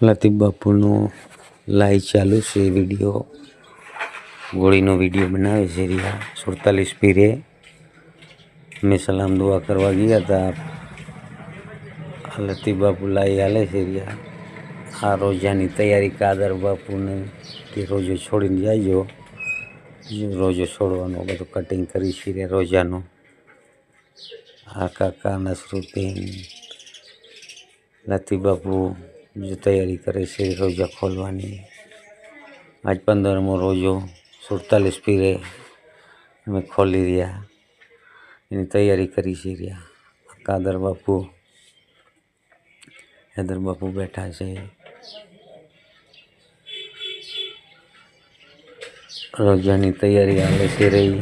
Latif बापूनो live चालू से video गोळीनो video बनावे से रिया 47 पीरे मैं सलाम दुआ करवा गया था। लतीफ बापू लाई हाले से रिया आ रोजानी तैयारी कादर बापू ने कि रोजो छोड़ी जाइयो रोजो छोड़वानो बधु कटिंग करी छे रोजानो। आ काका नसरुद्दीन लतीफ बापू जो तैयारी करे से रोजा खोलवानी। आज 15मो रोजो 47 पीरे में खोली रिया एनी तैयारी करी छे रिया। कादर बापू हैदर बापू बैठा से रोजानी तैयारी हाले से रही।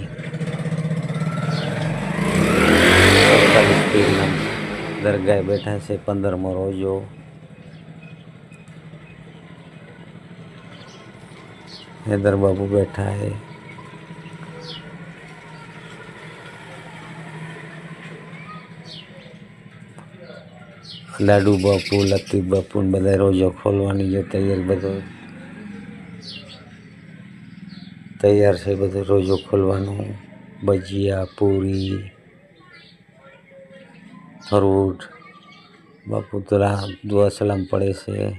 47 पीर दरगाह बैठा से 15मो रोजो। हैदर बापू बैठा है। लाडू बापू लतीफ बापू बधा रोजो खोलवानी जो तैयार बधो तैयार से बधु रोजो खोलवानो। भजिया पूरी फ्रूट बापू तो दुआ सलाम पड़े से।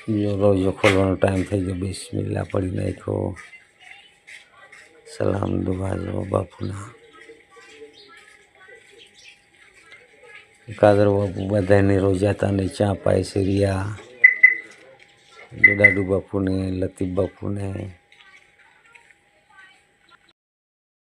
जो रोजो खोलवानो टाइम थई गयो बिस्मिल्लाह पड़ी नाखो सलाम दुआ जो बापूना। कादर बापू बधाने रोजाता ने चा पाए से रिया। लाडू बापू ने लतीफ बापू ने